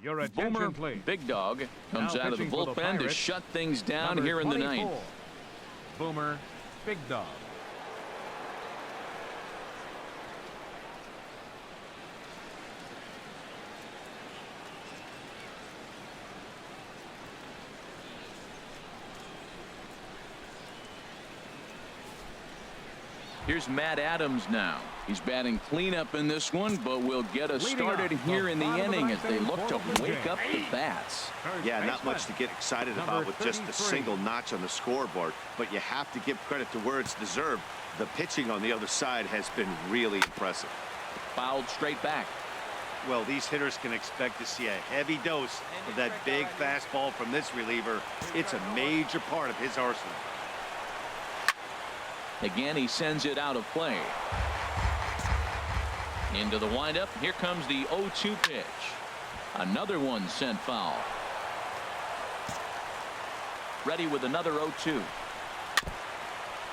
Your attention, Boomer please. Big Dog comes Now out of the pitching for the bullpen to Pirates, shut things down number here in the 24, ninth. Boomer Big Dog. Here's Matt Adams now. He's batting cleanup in this one, but will get us started here in the inning as they look to wake up the bats. Yeah, not much to get excited about with just a single notch on the scoreboard, but you have to give credit to where it's deserved. The pitching on the other side has been really impressive. Fouled straight back. Well, these hitters can expect to see a heavy dose of that big fastball from this reliever. It's a major part of his arsenal. Again, he sends it out of play. Into the windup. Here comes the 0-2 pitch. Another one sent foul. Ready with another 0-2.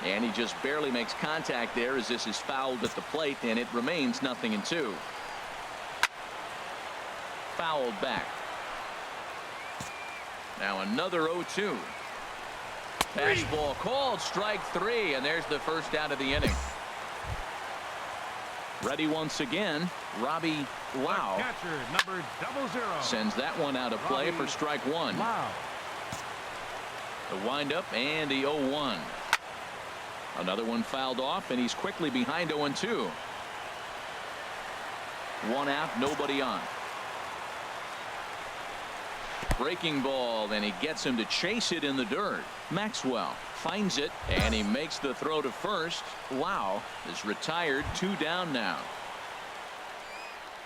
And he just barely makes contact there as this is fouled at the plate, and it remains 0-2. Fouled back. Now another 0-2. Fastball called, strike 3, and there's the first out of the inning. Ready once again, Robbie Lau. Catcher, number 00. Sends that one out of play for strike 1. Lau. The windup and the 0-1. Another one fouled off, and he's quickly behind 0-2. One out, nobody on. Breaking ball, and he gets him to chase it in the dirt. Maxwell finds it, and he makes the throw to first. Lau is retired, 2 down now.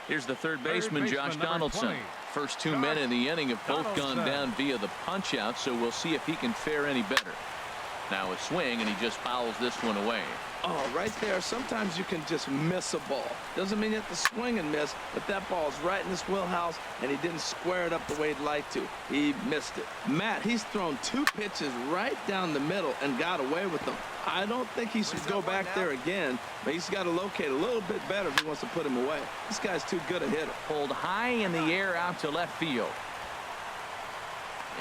Here's the third baseman, Josh Donaldson. First 2 men in the inning have both gone down via the punch out, so we'll see if he can fare any better. Now a swing, and he just fouls this one away. Oh, right there. Sometimes you can just miss a ball. Doesn't mean you have to swing and miss, but that ball's right in his wheelhouse, and he didn't square it up the way he'd like to. He missed it. Matt, he's thrown 2 pitches right down the middle and got away with them. I don't think he should go back there again, but he's got to locate a little bit better if he wants to put him away. This guy's too good a hitter. Pulled high in the air out to left field.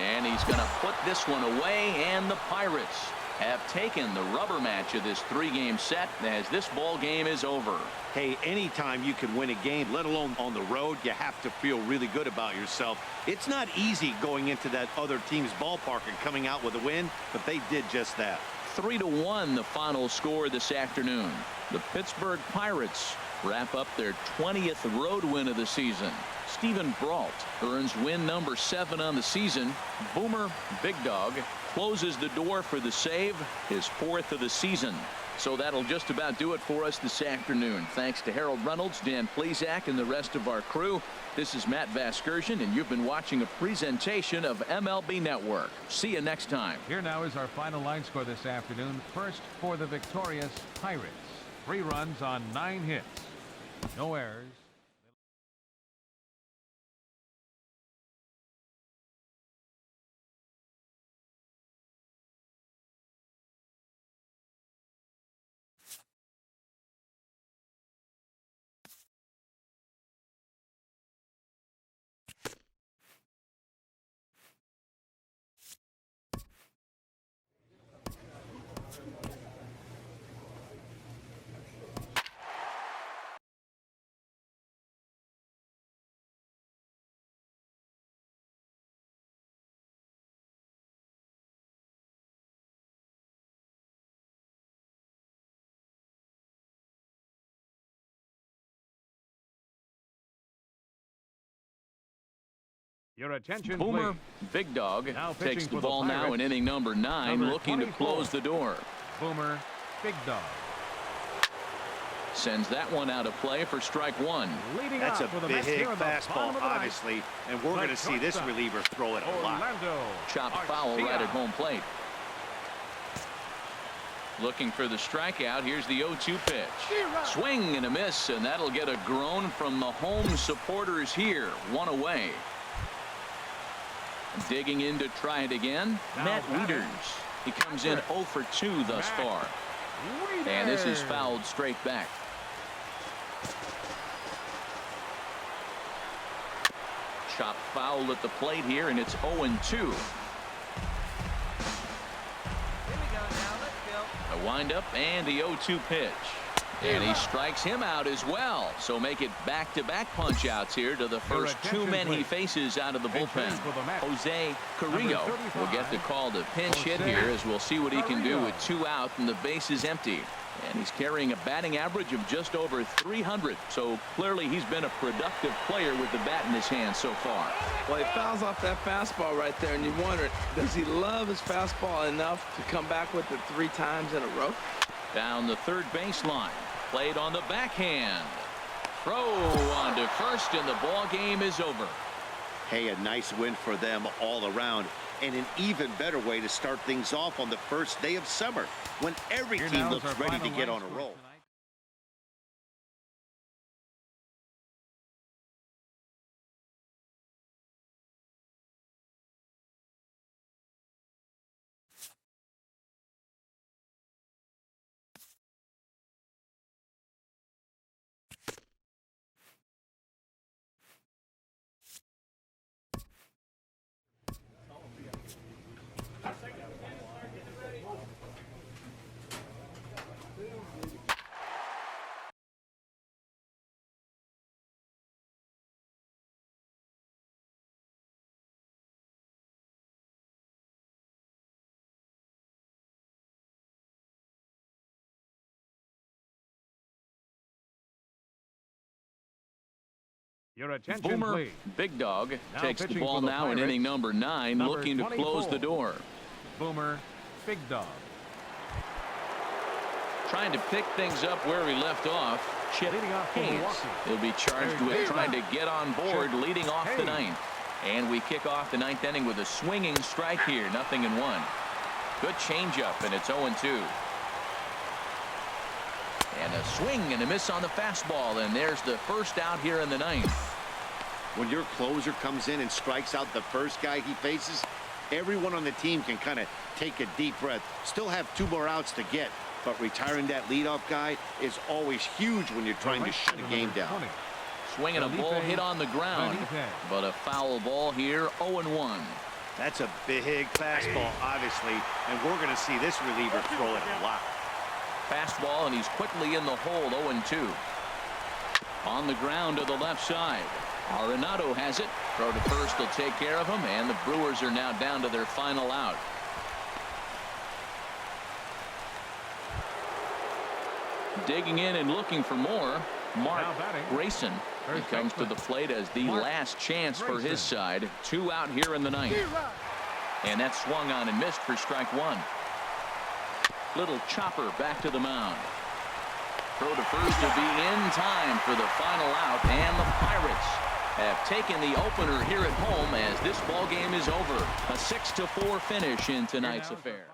And he's going to put this one away, and the Pirates have taken the rubber match of this 3-game set as this ball game is over. Hey, anytime you can win a game, let alone on the road, you have to feel really good about yourself. It's not easy going into that other team's ballpark and coming out with a win, but they did just that. 3-1 the final score this afternoon. The Pittsburgh Pirates wrap up their 20th road win of the season. Stephen Brault earns win number 7 on the season. Boomer Big Dog closes the door for the save, his 4th of the season. So that'll just about do it for us this afternoon. Thanks to Harold Reynolds, Dan Plezak, and the rest of our crew. This is Matt Vasgersian, and you've been watching a presentation of MLB Network. See you next time. Here now is our final line score this afternoon. First for the victorious Pirates. 3 runs on 9 hits. No errors. Your attention, Boomer please. Big Dog Now takes the pitching for the ball now in Pirates, inning number 9, number looking to 24. close the door. Boomer Big Dog. Sends that one out of play for strike 1. Leading That's off a with a big fastball, fastball, obviously, and we're going to see this reliever throw it a lot. Chopped foul right at home plate. Looking for the strikeout. Here's the 0-2 pitch. Swing and a miss, and that'll get a groan from the home supporters here. 1 away. Digging in to try it again, Matt Wieters. He comes in 0 for 2 thus far. And this is fouled straight back. Chop foul at the plate here, and it's 0-2. A windup and the 0-2 pitch. And he strikes him out as well. So make it back-to-back punch-outs here to the first two men he faces out of the bullpen. Jose Carrillo will get the call to pinch hit here, as we'll see what he can do with 2 out and the base is empty. And he's carrying a batting average of just over 300. So clearly he's been a productive player with the bat in his hand so far. Well, he fouls off that fastball right there, and you wonder, does he love his fastball enough to come back with it 3 times in a row? Down the third baseline. Played on the backhand. Throw on to first, and the ball game is over. Hey, a nice win for them all around, and an even better way to start things off on the first day of summer, when every team looks ready to get on a roll. Your attention, Boomer please. Big Dog Now takes the pitching ball for the now in Pirates, inning number 9, number looking to 24. close the door. Boomer Big Dog. Trying to pick things up where he left off. Chip Leading off for Hayes. Milwaukee. He'll be charged with trying to get on board, Chip leading off the Hayes. 9th. And we kick off the 9th inning with a swinging strike here, 0-1. Good changeup, and it's 0-2. And a swing and a miss on the fastball, and there's the first out here in the 9th. When your closer comes in and strikes out the first guy he faces, everyone on the team can kind of take a deep breath. Still have 2 more outs to get, but retiring that leadoff guy is always huge when you're trying to shut a game down. Swinging a ball hit on the ground, but a foul ball here, 0-1. That's a big fastball, obviously, and we're going to see this reliever throw it a lot. Fastball, and he's quickly in the hole, 0-2. On the ground to the left side. Arenado has it. Throw to first will take care of him, and the Brewers are now down to their final out. Digging in and looking for more, Mark Grayson. He comes to the plate as the last chance for his side. 2 out here in the 9th. And that swung on and missed for strike 1. Little chopper back to the mound. Throw to first to be in time for the final out, and the Pirates have taken the opener here at home as this ball game is over. A 6-4 finish in tonight's affair.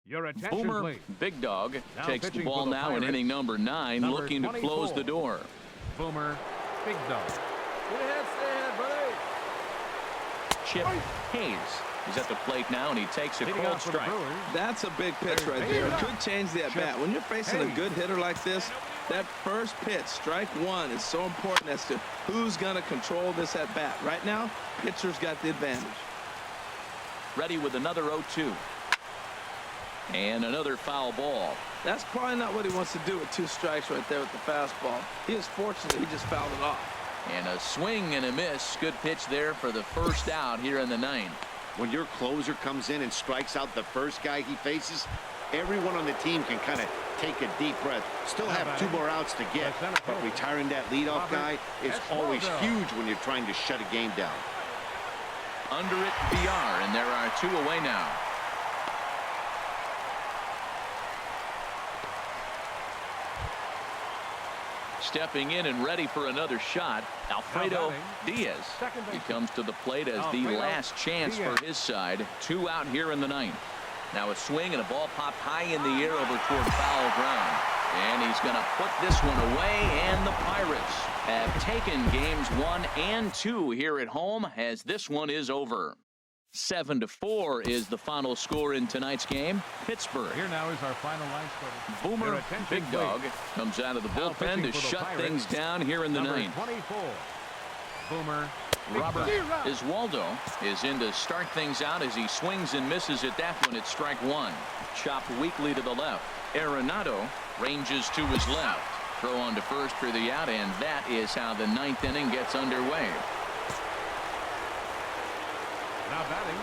Your attention, Boomer please. Big Dog Now takes the pitching ball for the now in Pirates, inning number 9, number looking to 24. close the door. Boomer Big Dog. Get ahead, stay ahead, buddy. Chip Hayes is at the plate now, and he takes a Leading cold off for the strike. Brewers, That's a big pitch right there. It could change the at-bat. When you're facing a good hitter like this, that first pitch, strike 1, is so important as to who's going to control this at-bat. Right now, pitcher's got the advantage. Ready with another 0-2. And another foul ball. That's probably not what he wants to do with 2 strikes right there with the fastball. He is fortunate he just fouled it off. And a swing and a miss. Good pitch there for the first out here in the 9th. When your closer comes in and strikes out the first guy he faces, everyone on the team can kind of take a deep breath. Still have 2 more outs to get, but retiring that leadoff guy is always huge when you're trying to shut a game down. under it, BR, and there are 2 away now. Stepping in and ready for another shot, Alfredo Diaz. He comes to the plate as the last chance for his side. 2 out here in the 9th. Now a swing and a ball popped high in the air over toward foul ground. And he's going to put this one away, and the Pirates have taken games 1 and 2 here at home as this one is over. 7-4 is the final score in tonight's game. Pittsburgh. Here now is our final line scorer. Boomer Big Dog comes out of the bullpen to shut things down here in the 9th. 24. Boomer. Robert Iswaldo is in to start things out as he swings and misses at that one at strike 1. Chopped weakly to the left. Arenado ranges to his left. Throw on to first for the out, and that is how the 9th inning gets underway. Now batting.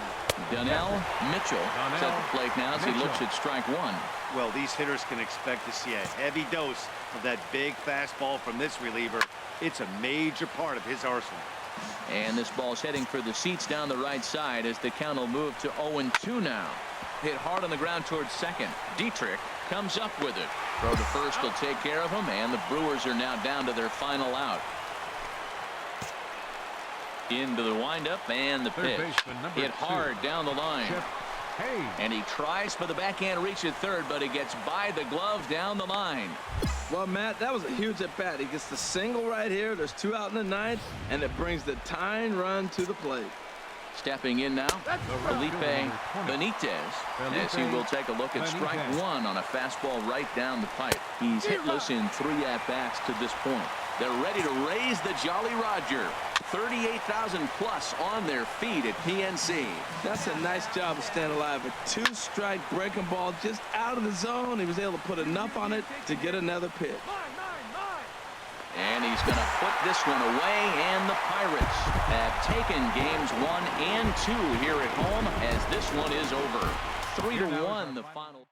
Donnell Mitchell is at the plate now as he looks at strike 1. Well, these hitters can expect to see a heavy dose of that big fastball from this reliever. It's a major part of his arsenal. And this ball's heading for the seats down the right side as the count will move to 0-2 now. Hit hard on the ground towards second. Dietrich comes up with it. Throw to first will take care of him, and the Brewers are now down to their final out. Into the windup and the pitch. Hit hard down the line. And he tries for the backhand reach at third, but he gets by the glove down the line. Well, Matt, that was a huge at bat. He gets the single right here. There's 2 out in the 9th, and it brings the tying run to the plate. Stepping in now, Felipe Benitez, as he will take a look at strike 1 on a fastball right down the pipe. He's hitless in 3 at-bats to this point. They're ready to raise the Jolly Roger. 38,000 plus on their feet at PNC. That's a nice job of staying alive. A 2-strike breaking ball just out of the zone. He was able to put enough on it to get another pitch. And he's going to put this one away, and the Pirates have taken games 1 and 2 here at home as this one is over. 3-1 the final.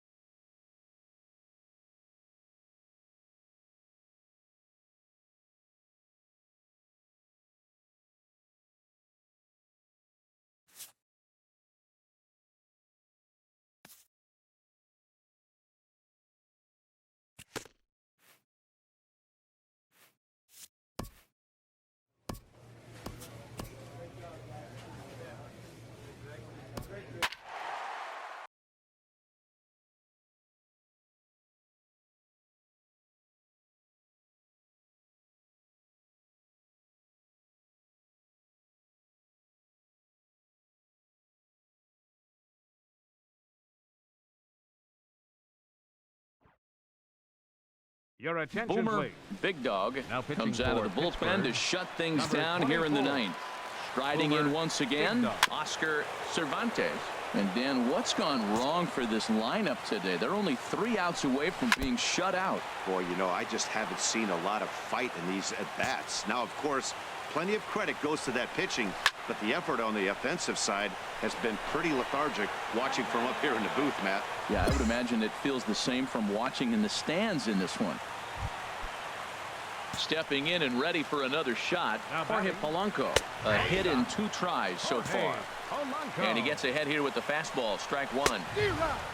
Your attention, Boomer please. Big Dog comes out of the bullpen Pittsburgh. to shut things Number down here in the 24. 9th. Striding Boomer in once again, Oscar Cervantes. And Dan, what's gone wrong for this lineup today? They're only 3 outs away from being shut out. Boy, you know, I just haven't seen a lot of fight in these at-bats. Now, of course, plenty of credit goes to that pitching, but the effort on the offensive side has been pretty lethargic watching from up here in the booth, Matt. Yeah, I would imagine it feels the same from watching in the stands in this one. Stepping in and ready for another shot, Jorge Polanco. A hit in 2 tries so far. And he gets ahead here with the fastball, strike 1.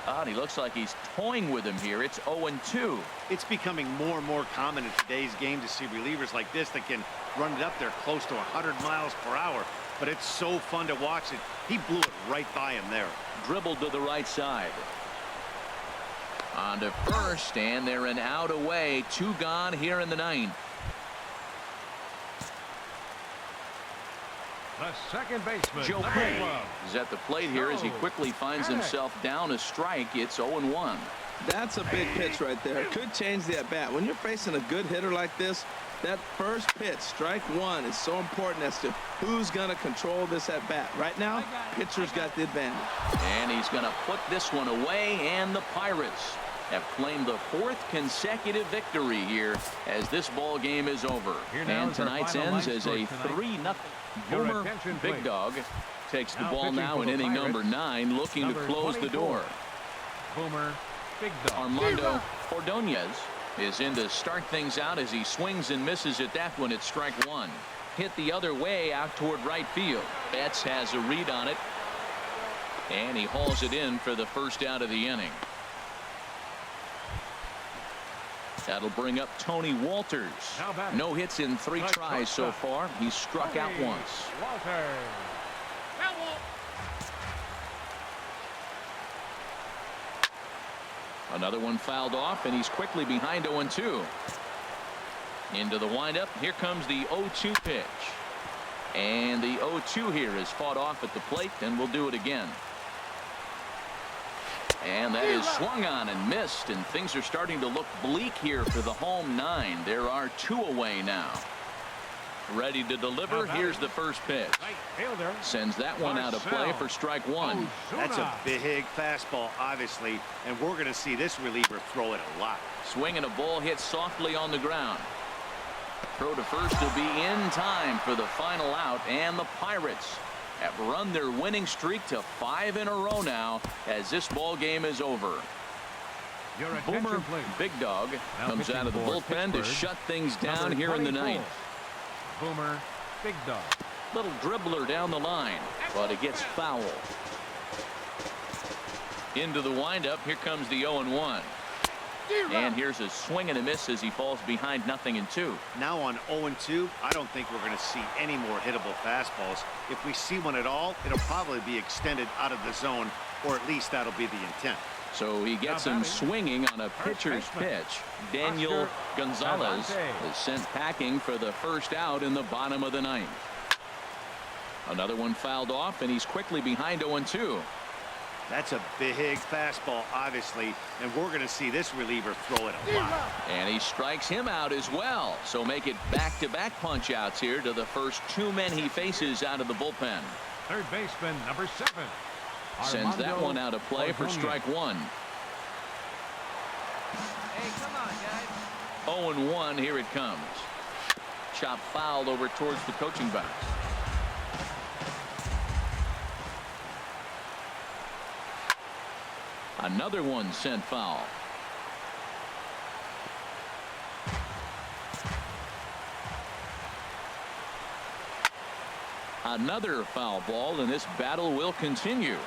And he looks like he's toying with him here. It's 0-2. It's becoming more and more common in today's game to see relievers like this that can run it up there close to 100 miles per hour. But it's so fun to watch it. He blew it right by him there. Dribbled to the right side. On to first, and they're an out away. 2 gone here in the 9th. The second baseman, Joe Payne is at the plate here as he quickly finds himself down a strike. It's 0-1. That's a big pitch right there. Could change the at-bat. When you're facing a good hitter like this, that first pitch, strike 1, is so important as to who's going to control this at-bat. Right now, pitcher's got the advantage. And he's going to put this one away, and the Pirates have claimed the 4th consecutive victory here as this ball game is over. And tonight's ends as a 3-0. Boomer Big Dog takes the ball now in inning number 9, looking to close the door. Boomer Big Dog. Armando Ordonez is in to start things out as he swings and misses at that one at strike 1. hit the other way out toward right field. Betts has a read on it, and he hauls it in for the first out of the inning. That'll bring up Tony Walters. No hits in 3 tries so far. He's struck out once. Another one fouled off, and he's quickly behind 0-2. Into the windup. Here comes the 0-2 pitch. And the 0-2 here is fought off at the plate, and we'll do it again. And that is swung on and missed, and things are starting to look bleak here for the home 9. There are 2 away now. Ready to deliver. Here's the first pitch. Sends that one out of play for strike 1. That's a big fastball, obviously, and we're going to see this reliever throw it a lot. Swing and a ball hit softly on the ground. Throw to first will be in time for the final out, and the Pirates have run their winning streak to 5 in a row now as this ball game is over. Boomer Big Dog comes out of the bullpen to shut things down here in the 9th. Boomer Big Dog. Little dribbler down the line, but it gets foul. Into the windup. Here comes the 0-1. And here's a swing and a miss as he falls behind 0-2. Now on 0-2, I don't think we're going to see any more hittable fastballs. If we see one at all, it'll probably be extended out of the zone, or at least that'll be the intent. So he gets him swinging on a pitcher's pitch. Daniel Gonzalez is sent packing for the first out in the bottom of the 9th. Another one fouled off, and he's quickly behind 0-2. That's a big fastball, obviously, and we're going to see this reliever throw it a lot. And he strikes him out as well. So make it back-to-back punch-outs here to the first 2 men he faces out of the bullpen. Third baseman, number 7. Sends that one out of play for strike 1. Hey, come on, guys. 0-1, here it comes. Chop fouled over towards the coaching box. Another one sent foul. Another foul ball, and this battle will continue.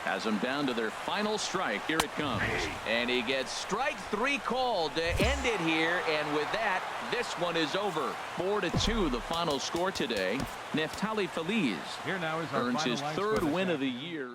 Has them down to their final strike. Here it comes. And he gets strike 3 called to end it here. And with that, this one is over. 4-2, the final score today. Neftali Feliz Here now is our earns his final 3rd line win score of the year.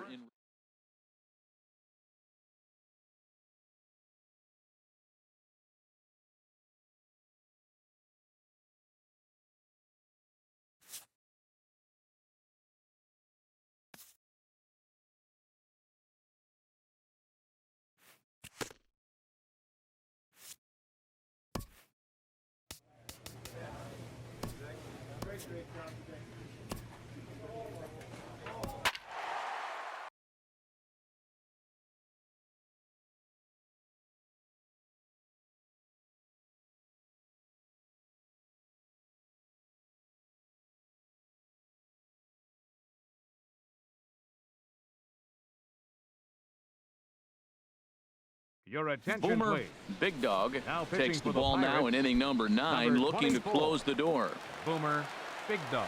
Your attention, Boomer please. Big Dog Now pitching takes for the the ball now in Pirates, inning number 9, number looking to 24. close the door. Boomer Big Dog.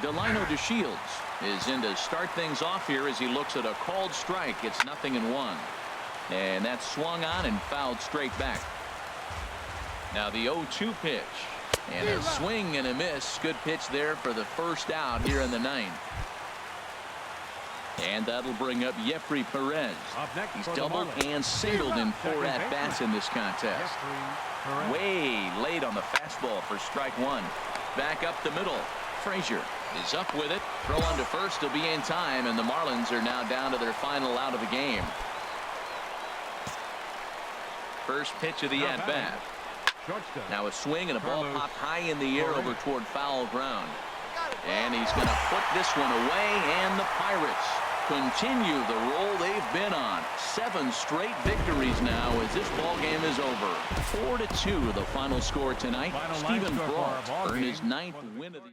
Delino DeShields is in to start things off here as he looks at a called strike. It's 0-1. And that's swung on and fouled straight back. Now the 0-2 pitch. And a swing and a miss. Good pitch there for the first out here in the 9th. And that'll bring up Yepri Perez. Up next He's for the doubled Marlins. and singled in 4 at-bats in this contest. Correct. Way late on the fastball for strike 1. Back up the middle. Frazier is up with it. Throw on to first to be in time, and the Marlins are now down to their final out of the game. First pitch of the at-bat. Shortstop. Now a swing and a ball Carlos popped high in the air over Correa. toward foul ground. And he's going to put this one away, and the Pirates continue the roll they've been on. 7 straight victories now as this ball game is over. 4-2 the final score tonight. Final line Stephen score for our Brault ball earned his game 9th for the win of the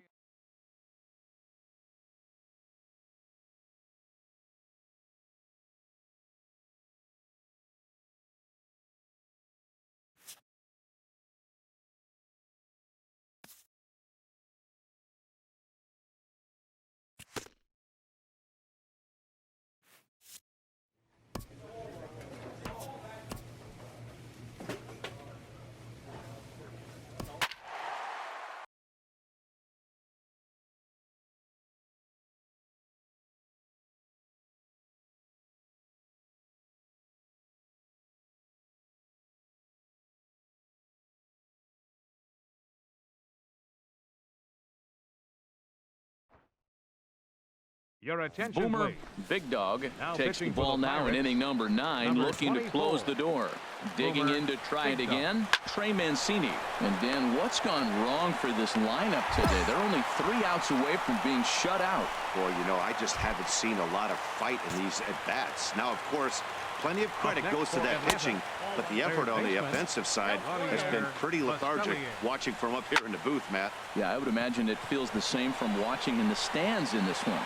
Your attention, Boomer, please. Big Dog, Now takes the pitching for ball the now in Pirates, inning number 9, number looking to 24. close the door. Digging Boomer, in to try it Big Dog. again, Trey Mancini. And Dan, what's gone wrong for this lineup today? They're only 3 outs away from being shut out. Boy, you know, I just haven't seen a lot of fight in these at-bats. Now, of course, plenty of credit next goes to for that Atlanta, pitching, but the third effort on the baseman, offensive side has been pretty lethargic. Watching from up here in the booth, Matt. Yeah, I would imagine it feels the same from watching in the stands in this one.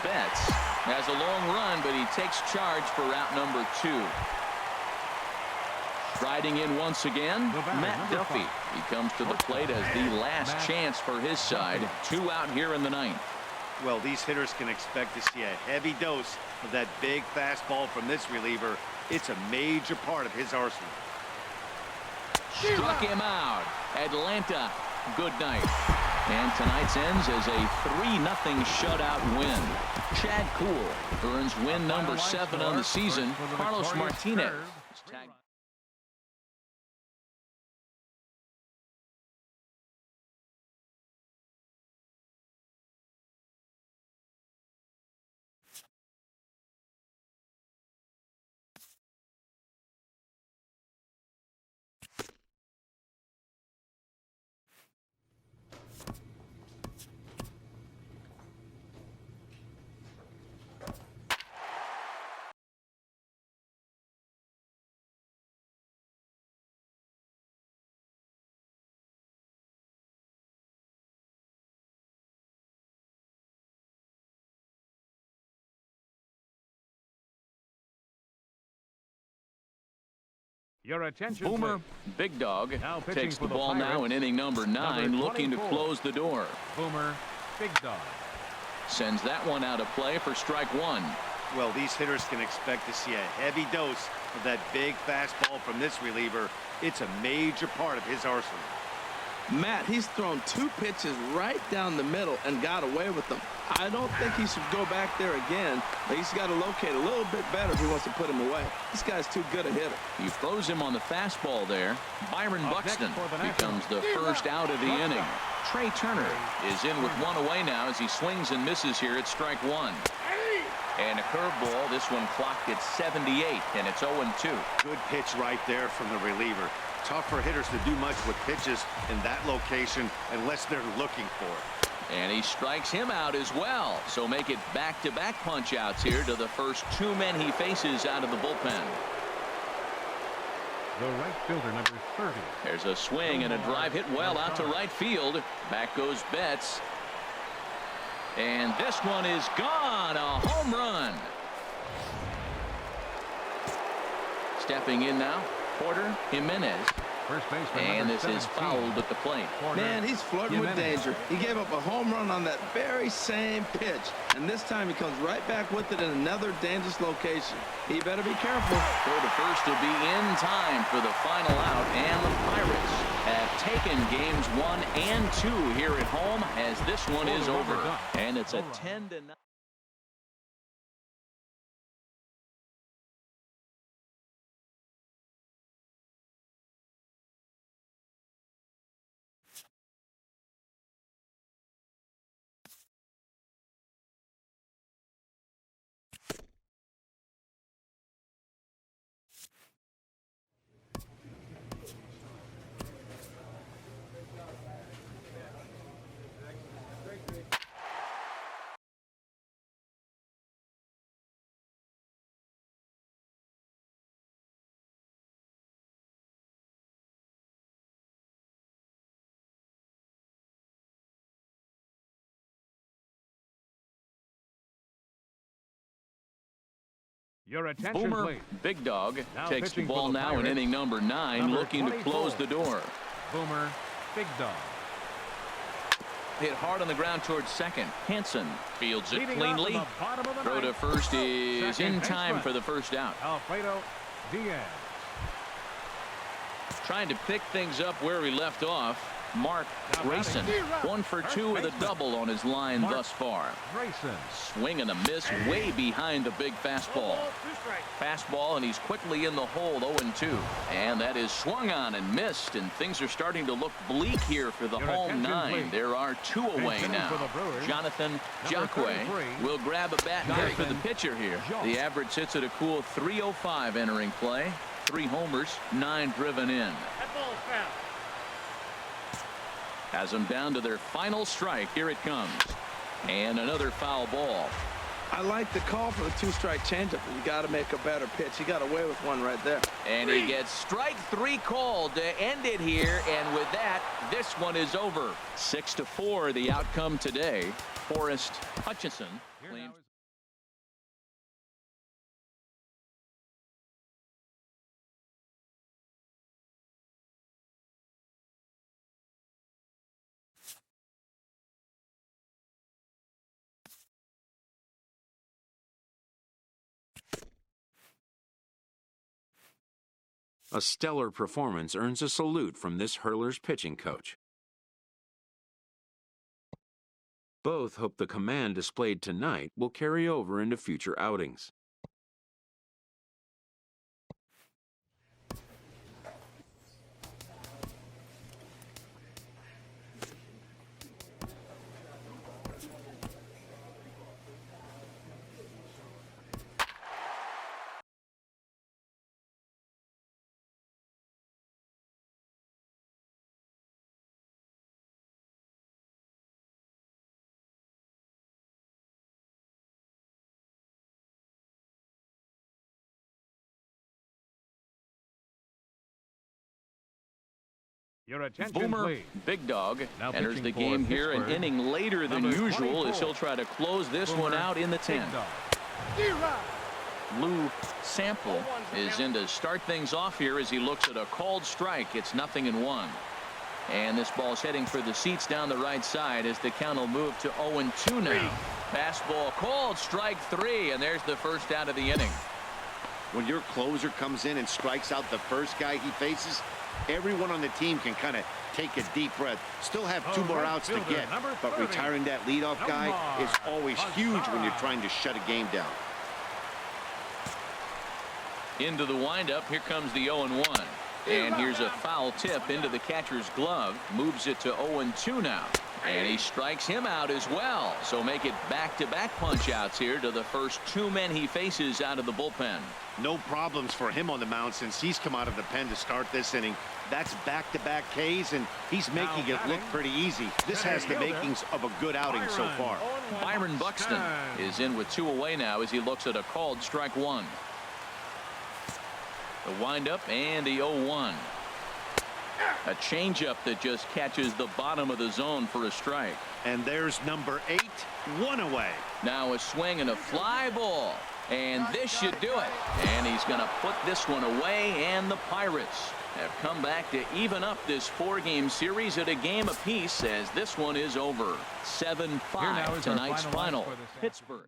Betts has a long run, but he takes charge for route number 2. Striding in once again, Matt Duffy. He comes to the plate as the last chance for his side. 2 out here in the 9th. Well, these hitters can expect to see a heavy dose of that big fastball from this reliever. It's a major part of his arsenal. Struck him out. Atlanta, good night. And tonight's ends as a 3-0 shutout win. Chad Kuhl earns win number 7 on the season. Carlos Martinez. Your attention, Boomer, please. Big Dog, Now pitching takes for the the ball now Pirates, in inning number 9, number looking to 24. close the door. Boomer, Big Dog. Sends that one out of play for strike 1. Well, these hitters can expect to see a heavy dose of that big fastball from this reliever. It's a major part of his arsenal. Matt, he's thrown 2 pitches right down the middle and got away with them. I don't think he should go back there again. He's got to locate a little bit better if he wants to put him away. This guy's too good a hitter. He throws him on the fastball there. Byron Buxton becomes the first out of the inning. Trey Turner is in with 1 away now as he swings and misses here at strike 1. And a curveball. This one clocked at 78, and it's 0-2. Good pitch right there from the reliever. Tough for hitters to do much with pitches in that location unless they're looking for it. And he strikes him out as well. So make it back-to-back punch-outs here to the first 2 men he faces out of the bullpen. The right fielder, number 30. There's a swing and a drive hit well out to right field. Back goes Betts. And this one is gone. A home run. Stepping in now, Porter Jimenez. First baseman, And number this is 17. fouled at the plate. Man, he's flirting with danger. He gave up a home run on that very same pitch. And this time he comes right back with it in another dangerous location. He better be careful. Throw to first to be in time for the final out. And the Pirates have taken games 1 and 2 here at home as this one is over. And it's a 10-9. Your attention, Boomer, please. Big Dog, Now takes the pitching for ball the now in Pirates, inning number 9, number looking to 24. close the door. Boomer, Big Dog. Hit hard on the ground towards second. Hansen fields it Leading cleanly. off in the bottom of the Throw to ninth. first is Second in time baseman. for the first out. Alfredo Diaz. Trying to pick things up where he left off. Mark Grayson. 1 for 2 with a double on his line thus far. Grayson. Swing and a miss way behind the big fastball. Fastball, and he's quickly in the hole. 0-2. And that is swung on and missed, and things are starting to look bleak here for the home 9. There are 2 away now. Jonathan Jacque will grab a bat here for the pitcher here. The average sits at a cool 305 entering play. 3 homers, 9 driven in. Has them down to their final strike. Here it comes. And another foul ball. I like the call for the 2-strike changeup, but you got to make a better pitch. He got away with one right there. And he gets strike 3 called to end it here. And with that, this one is over. 6-4 the outcome today. Forrest Hutchinson claims. A stellar performance earns a salute from this hurler's pitching coach. Both hope the command displayed tonight will carry over into future outings. Your attention, Boomer please. Big Dog Now enters the pitching for game here an Pittsburgh, inning later than number usual 24. as he'll try to close this Boomer one out in the Big 10th. Dog. Lou Sample is in to start things off here as he looks at a called strike. It's 0-1. And this ball's heading for the seats down the right side as the count will move to 0-2 now. Fastball called, strike 3, and there's the first out of the inning. When your closer comes in and strikes out the first guy he faces, everyone on the team can kind of take a deep breath. Still have 2 more outs to get, but retiring that leadoff guy is always huge when you're trying to shut a game down. Into the windup, here comes the 0-1. And here's a foul tip into the catcher's glove. Moves it to 0-2 now. And he strikes him out as well. So make it back-to-back punch-outs here to the first 2 men he faces out of the bullpen. No problems for him on the mound since he's come out of the pen to start this inning. That's back-to-back Ks, and he's making it look pretty easy. This has the makings of a good outing so far. Byron Buxton is in with 2 away now as he looks at a called strike 1. The windup and the 0-1. A changeup that just catches the bottom of the zone for a strike. And there's number 8, 1 away. Now a swing and a fly ball. And this should do it. And he's going to put this one away, and the Pirates have come back to even up this 4-game series at a game apiece as this one is over. 7-5 tonight's final. Pittsburgh.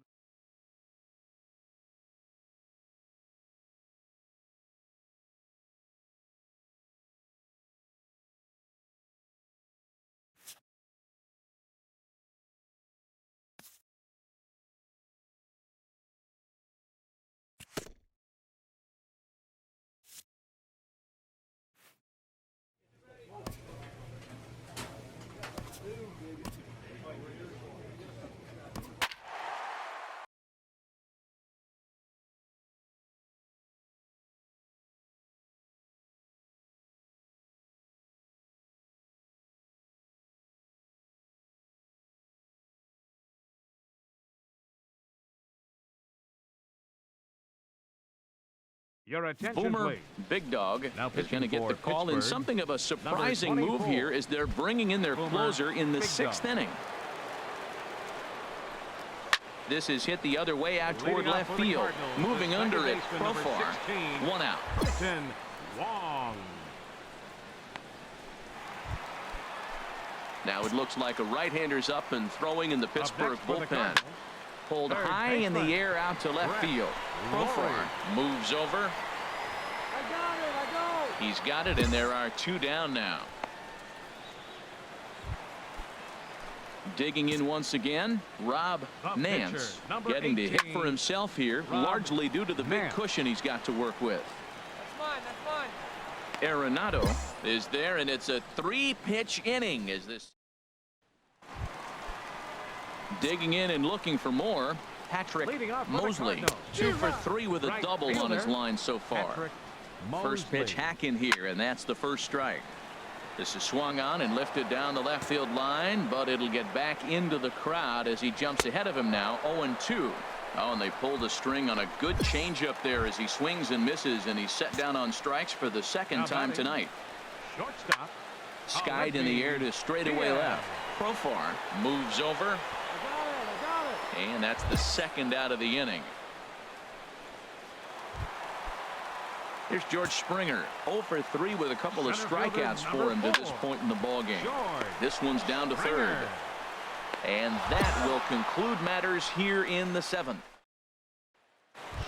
Your attention, Boomer please. Big Dog Now is going to get the call in Pittsburgh, something of a surprising move here as they're bringing in their closer in the 6th inning. This is hit the other way out toward left field. Moving under it, Profar. 1 out. Wong. Now it looks like a right-hander's up and throwing in the Pittsburgh bullpen. Pulled high in the air out to left field. Profar moves over. He's got it, and there are 2 down now. Digging in once again, Rob Nance, getting to hit for himself here, largely due to the big cushion he's got to work with. Arenado is there, and it's a 3-pitch inning. As this digging in and looking for more, Patrick Mosley, 2 for 3 with a double on his line so far. First pitch hack in here, and that's the first strike. This is swung on and lifted down the left field line, but it'll get back into the crowd as he jumps ahead of him now. 0-2. Oh, and they pull the string on a good changeup there as he swings and misses, and he's set down on strikes for the second time tonight. Shortstop. Skied in the air to straightaway left. Profar moves over. And that's the second out of the inning. Here's George Springer, 0 for 3 with a couple of strikeouts for him to this point in the ballgame. This one's down to third. And that will conclude matters here in the 7th.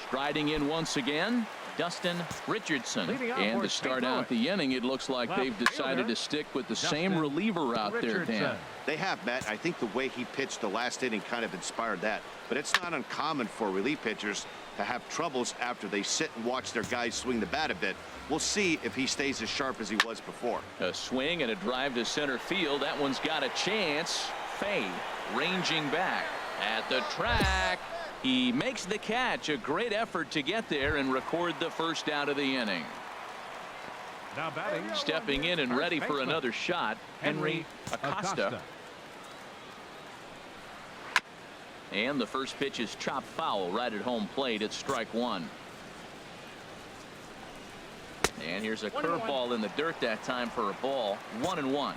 Striding in once again, Dustin Richardson. And to start out the inning, it looks like they've decided to stick with the same reliever out there, Dan. They have, Matt. I think the way he pitched the last inning kind of inspired that. But it's not uncommon for relief pitchers to have troubles after they sit and watch their guys swing the bat a bit. We'll see if he stays as sharp as he was before. A swing and a drive to center field. That one's got a chance. Fay ranging back at the track. He makes the catch. A great effort to get there and record the first out of the inning. Now batting. Stepping in and ready for another shot, Henry Acosta. And the first pitch is chopped foul right at home plate. It's strike 1. And here's a curveball in the dirt that time for a ball. 1-1.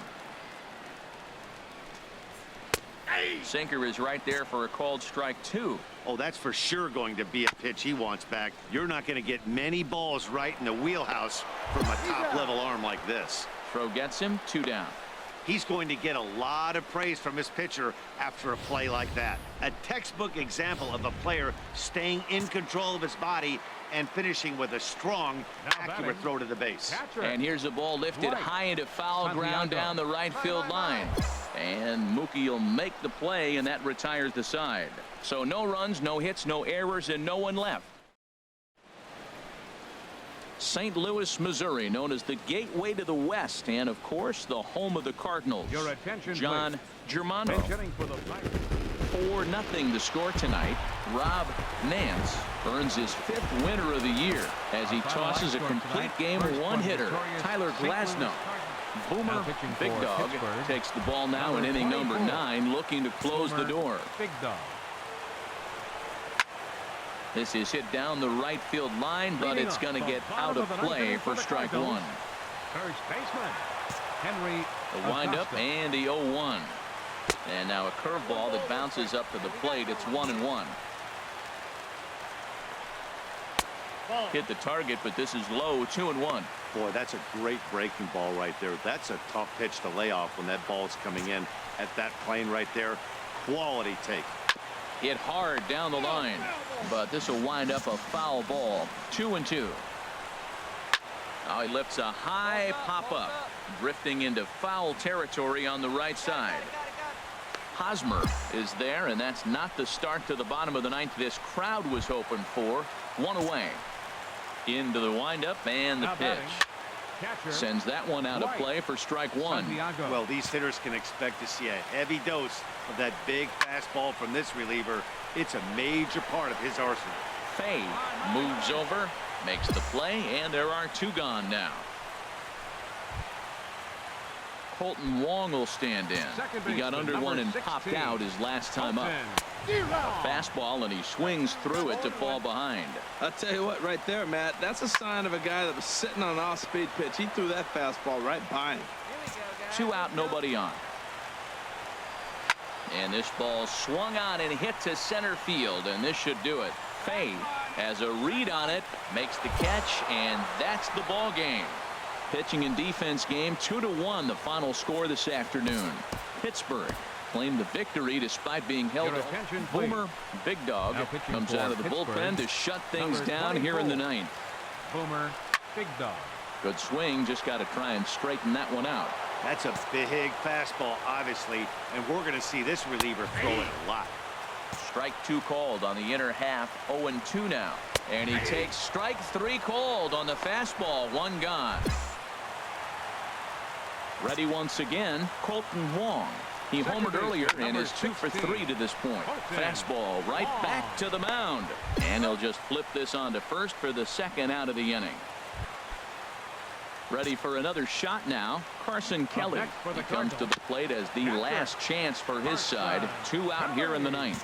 Sinker is right there for a called strike 2. Oh, that's for sure going to be a pitch he wants back. You're not going to get many balls right in the wheelhouse from a top-level arm like this. Throw gets him, 2 down. He's going to get a lot of praise from his pitcher after a play like that. A textbook example of a player staying in control of his body and finishing with a strong, accurate throw to the base. And here's a ball lifted high into foul ground down the right field line. And Mookie will make the play, and that retires the side. So no runs, no hits, no errors, and no one left. St. Louis, Missouri, known as the gateway to the West, and of course the home of the Cardinals. Your attention, John Germano. 4-0 the score tonight. Rob Nance earns his 5th winner of the year as he tosses a complete game 1-hitter. Tyler Glasnow. Boomer Big Dog takes the ball now in inning number 9, looking to close the door. Big Dog. This is hit down the right field line, but it's going to get out of play for strike 1. First baseman Henry. The windup and the 0-1. And now a curveball that bounces up to the plate. It's 1-1. Hit the target, but this is low. 2-1. Boy, that's a great breaking ball right there. That's a tough pitch to lay off when that ball's coming in at that plane right there. Quality take. Hit hard down the line, but this will wind up a foul ball. 2-2. Now he lifts a high pop up, drifting into foul territory on the right side. Hosmer is there, and that's not the start to the bottom of the 9th this crowd was hoping for. 1 away. Into the windup and the pitch. Sends that one out of play for strike 1. Well, these hitters can expect to see a heavy dose of that big fastball from this reliever. It's a major part of his arsenal. Fay moves over, makes the play, and there are 2 gone now. Colton Wong will stand in. He got under one and popped out his last time up. Fastball, and he swings through it to fall behind. I'll tell you what, right there, Matt, that's a sign of a guy that was sitting on an off-speed pitch. He threw that fastball right by him. 2 out, nobody on. And this ball swung on and hit to center field, and this should do it. Fay has a read on it, makes the catch, and that's the ball game. Pitching and defense game, 2-1 the final score this afternoon. Pittsburgh claimed the victory despite being held. Boomer Big Dog comes out of the bullpen to shut things down here in the 9th. Boomer Big Dog. Good swing, just got to try and straighten that one out. That's a big fastball, obviously, and we're going to see this reliever throw it a lot. Strike 2 called on the inner half. 0-2 now. And he takes strike 3 called on the fastball. 1 gone. Ready once again, Colton Wong. He homered earlier and is 2 for 3 to this point. Fastball right back to the mound. And he'll just flip this on to first for the 2nd out of the inning. Ready for another shot now, Carson Kelly. He comes to the plate as the last chance for his side. 2 out here in the 9th.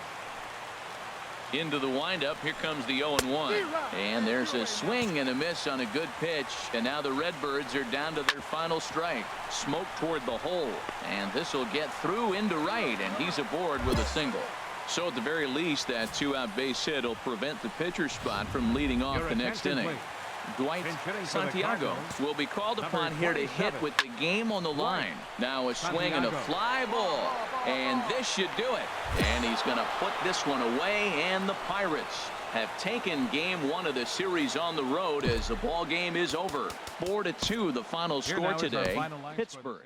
Into the windup, here comes the 0-1. And there's a swing and a miss on a good pitch. And now the Redbirds are down to their final strike. Smoke toward the hole. And this will get through into right, and he's aboard with a single. So at the very least, that 2-out base hit will prevent the pitcher spot from leading off the next inning. Dwight Santiago will be called upon here to hit with the game on the line. Now a swing and a fly ball. And this should do it. And he's going to put this one away. And the Pirates have taken game 1 of the series on the road as the ball game is over. 4-2 the final score today. Pittsburgh.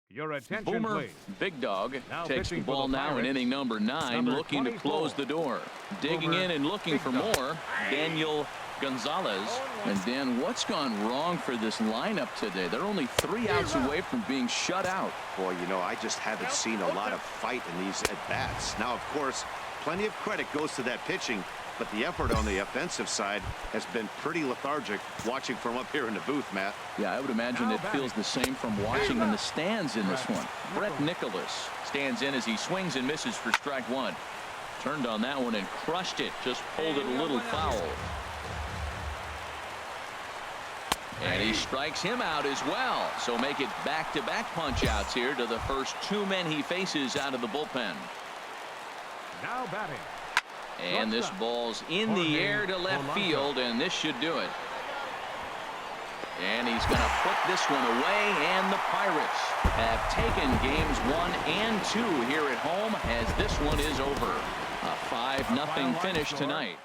Your attention, Boomer please. Big Dog Now takes the pitching for ball the now in Pirates, inning number 9, number looking to 24. close the door. Digging Boomer in and looking Big for Dog. more, Daniel Gonzalez. And Dan, what's gone wrong for this lineup today? They're only 3 outs away from being shut out. Boy, you know, I just haven't seen a lot of fight in these at-bats. Now, of course, plenty of credit goes to that pitching, but the effort on the offensive side has been pretty lethargic watching from up here in the booth, Matt. Yeah, I would imagine it feels the same from watching in the stands in this one. Brett Nicholas stands in as he swings and misses for strike 1. Turned on that one and crushed it. Just pulled it a little foul. And he strikes him out as well. So make it back-to-back punch-outs here to the first 2 men he faces out of the bullpen. Now batting. And this ball's in the air to left field, and this should do it. And he's going to put this one away, and the Pirates have taken games 1 and 2 here at home as this one is over. A 5-0 finish tonight.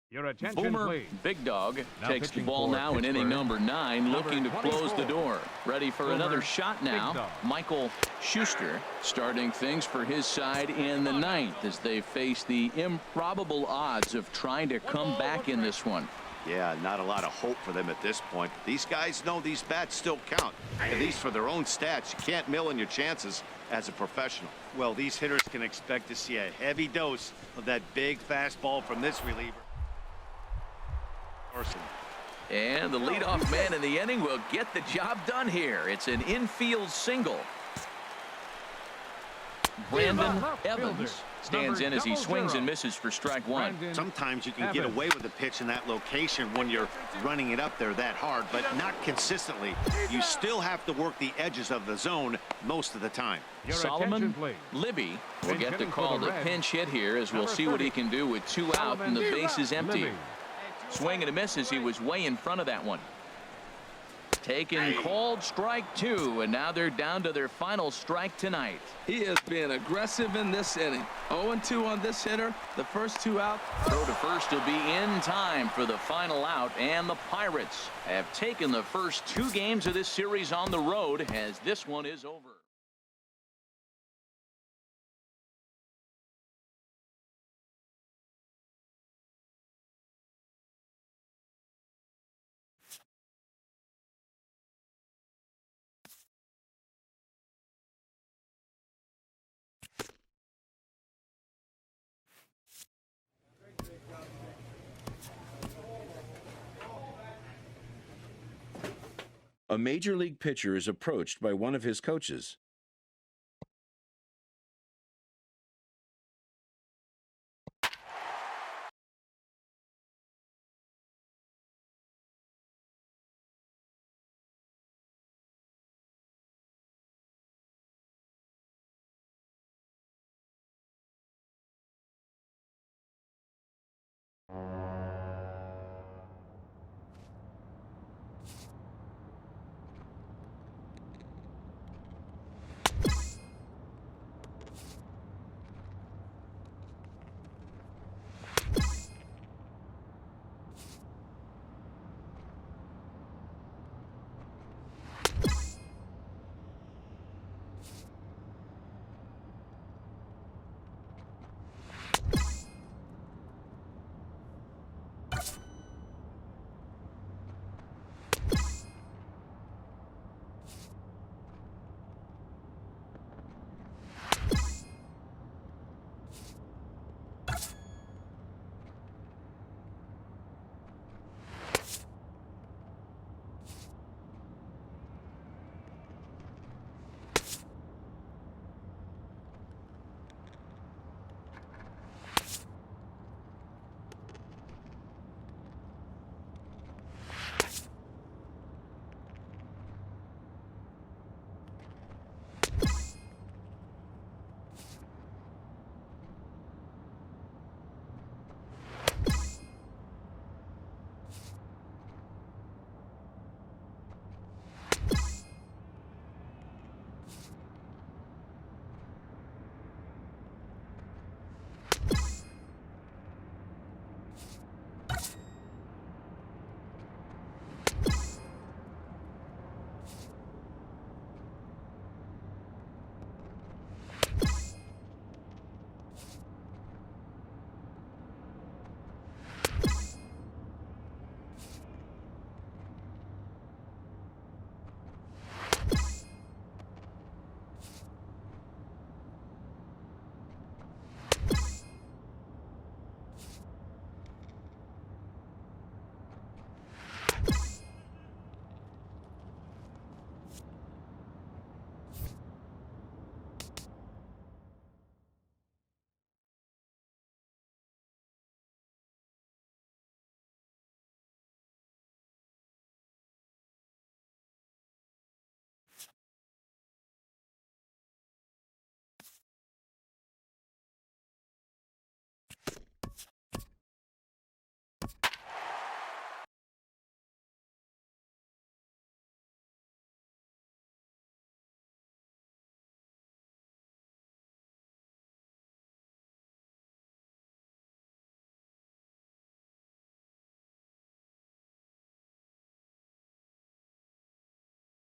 Your attention, Boomer please. Big Dog Now takes the pitching ball for now in inning Pittsburgh, number 9, looking to close the 24. door. Ready for Boomer another shot now. Big Dog. Michael Schuster starting things for his side in the 9th as they face the improbable odds of trying to come back in this one. Yeah, not a lot of hope for them at this point. These guys know these bats still count, at least for their own stats. You can't mill in your chances as a professional. Well, these hitters can expect to see a heavy dose of that big fastball from this reliever. And the leadoff man in the inning will get the job done here. It's an infield single. Brandon Evans stands in as he swings and misses for strike one. Sometimes you can get away with a pitch in that location when you're running it up there that hard, but not consistently. You still have to work the edges of the zone most of the time. Solomon Libby will get the call to pinch hit here, as we'll see what he can do with 2 out and the base is empty. Swing and a miss as he was way in front of that one. Taken, called strike 2, and now they're down to their final strike tonight. He is being aggressive in this inning. 0-2 on this hitter. The first 2 out. Throw to first will be in time for the final out, and the Pirates have taken the first 2 games of this series on the road, as this one is over. A major league pitcher is approached by one of his coaches.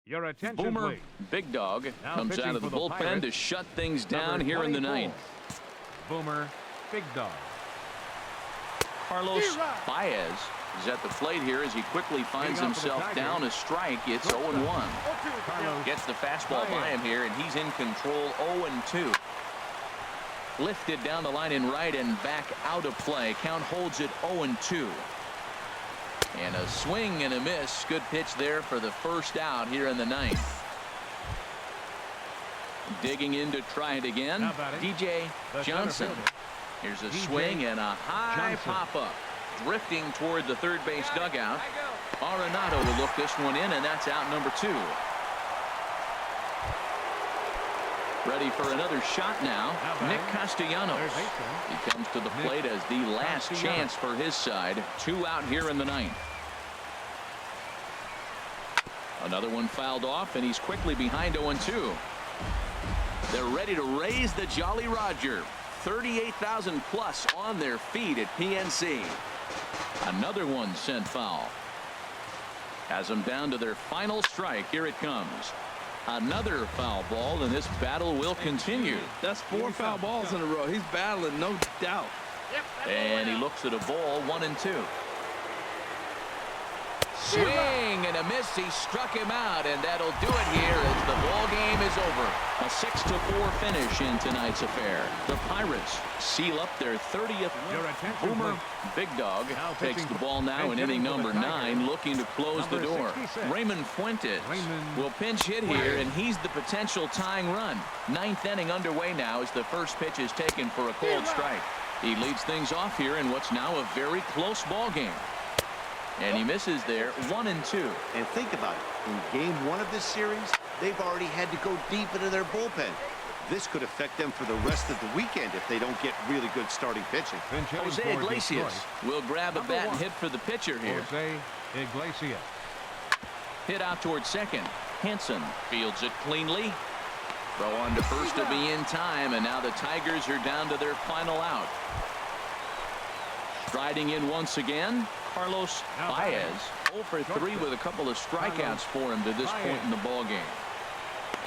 Your attention, Boomer please. Big Dog Now comes out of the bullpen Pirates, to shut things down number here in the 24. ninth. Boomer Big Dog. Carlos Baez is at the plate here as he quickly finds himself down a strike. It's 0-1. Gets the fastball by him here, and he's in control. 0-2. Lifted down the line in right and back out of play. Count holds it 0-2. And a swing and a miss. Good pitch there for the first out here in the ninth. Digging in to try it again, DJ Johnson. Here's a swing and a high pop-up. Drifting toward the third base dugout. Arenado will look this one in, and that's out number 2. Ready for another shot now, Nick Castellanos. He comes to the plate as the last chance for his side. 2 out here in the 9th. Another one fouled off, and he's quickly behind 0-2. They're ready to raise the Jolly Roger. 38,000 plus on their feet at PNC. Another one sent foul. Has them down to their final strike. Here it comes. Another foul ball, and this battle will continue. That's 4 foul balls in a row. He's battling, no doubt. And he looks at a ball, 1-2. Swing and a miss. He struck him out, and that'll do it here as the ball game is over. A 6-4 finish in tonight's affair. The Pirates seal up their 30th win. Boomer Big Dog takes the ball now in inning number 9, looking to close the door. Raymond Fuentes will pinch hit here, and he's the potential tying run. 9th inning underway now as the first pitch is taken for a cold strike. He leads things off here in what's now a very close ball game. And he misses there, 1-2. And think about it. In game 1 of this series, they've already had to go deep into their bullpen. This could affect them for the rest of the weekend if they don't get really good starting pitching. Jose Iglesias will grab a bat and hit for the pitcher here. Jose Iglesias. Hit out towards second. Hanson fields it cleanly. Throw on to first to be in time, and now the Tigers are down to their final out. Striding in once again, Carlos Baez. 0 for 3 with a couple of strikeouts for him to this point in the ball game.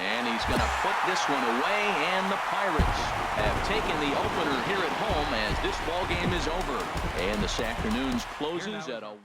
And he's going to put this one away, and the Pirates have taken the opener here at home as this ball game is over. And this afternoon's closes at a 1.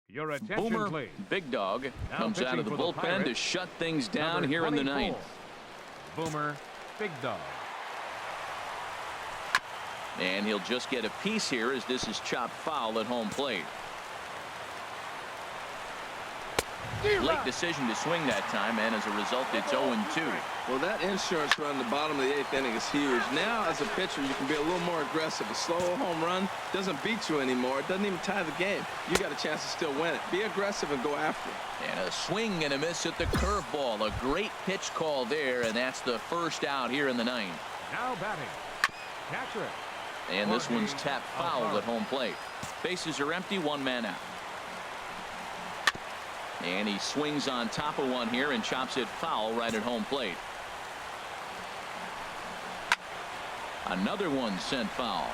Your attention, Boomer please. Big Dog comes out of the bullpen Pirates, to shut things down number here in the 24. 9th. Boomer Big Dog. And he'll just get a piece here as this is chopped foul at home plate. Late decision to swing that time, and as a result, it's 0-2. Well, that insurance run in the bottom of the 8th inning is huge. Now, as a pitcher, you can be a little more aggressive. A slow home run doesn't beat you anymore. It doesn't even tie the game. You got a chance to still win it. Be aggressive and go after it. And a swing and a miss at the curveball. A great pitch call there, and that's the first out here in the 9th. Now batting, catcher. And this one's tapped foul at home plate. Bases are empty, 1 man out. And he swings on top of one here and chops it foul right at home plate. Another one sent foul.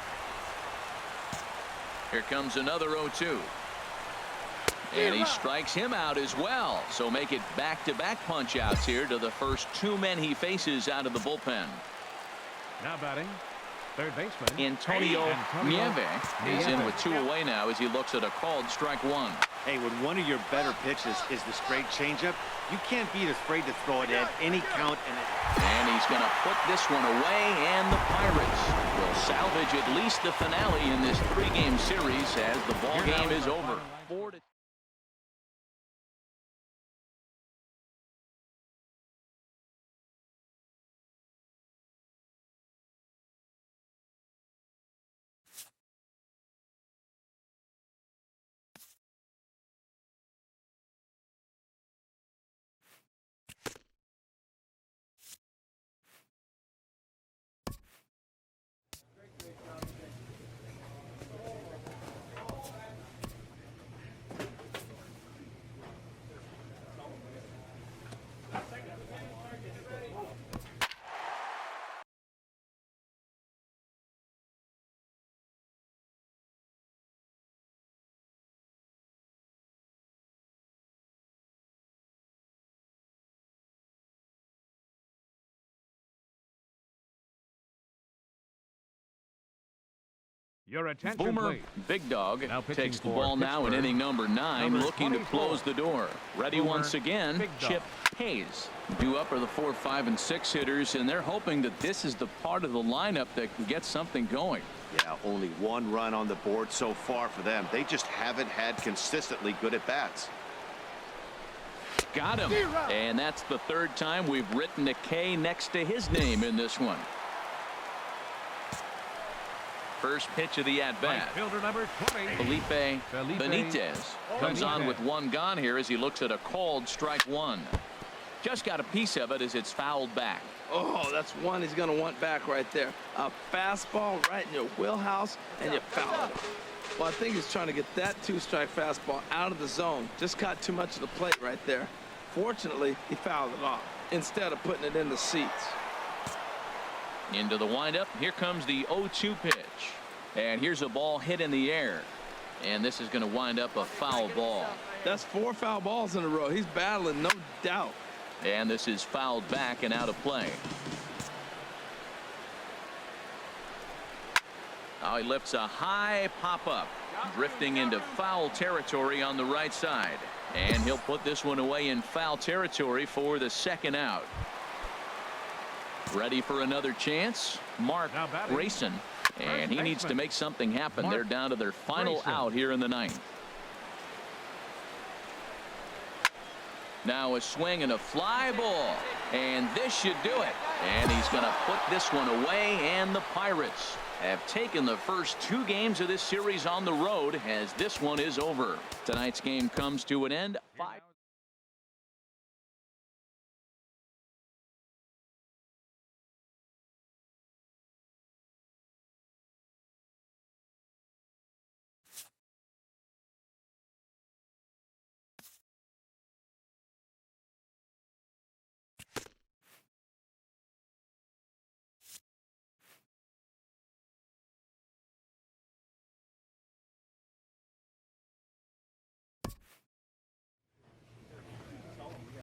Here comes another 0-2. And he strikes him out as well. So make it back-to-back punch-outs here to the first 2 men he faces out of the bullpen. Now batting, third baseman Antonio Nieve is in with 2 away now as he looks at a called strike 1. Hey, when one of your better pitches is the straight changeup, you can't be afraid to throw it at any count. And he's going to put this one away, and the Pirates will salvage at least the finale in this 3-game series as the ball game is over. 4-2. Your attention, Boomer, please. Big Dog, Now pitching takes the for ball now in Pittsburgh. inning number 9, Number looking to 24. close the door. Ready Boomer, once again, Big Dog. Chip Hayes. Due up are the 4, 5, and 6 hitters, and they're hoping that this is the part of the lineup that can get something going. Yeah, only 1 run on the board so far for them. They just haven't had consistently good at bats. Got him. And that's the 3rd time we've written a K next to his name in this one. First pitch of the at-bat. Right fielder number 20. Felipe Benitez comes on with 1 gone here as he looks at a called strike 1. Just got a piece of it as it's fouled back. Oh, that's one he's going to want back right there. A fastball right in your wheelhouse, and you fouled it. Well, I think he's trying to get that 2-strike fastball out of the zone. Just caught too much of the plate right there. Fortunately, he fouled it off instead of putting it in the seats. Into the windup. Here comes the 0-2 pitch. And here's a ball hit in the air. And this is going to wind up a foul ball. That's 4 foul balls in a row. He's battling, no doubt. And this is fouled back and out of play. Now he lifts a high pop-up, drifting into foul territory on the right side. And he'll put this one away in foul territory for the 2nd out. Ready for another chance? Mark Grayson. And he needs to make something happen. They're down to their final out here in the 9th. Now a swing and a fly ball. And this should do it. And he's going to put this one away. And the Pirates have taken the first 2 games of this series on the road as this one is over. Tonight's game comes to an end. 5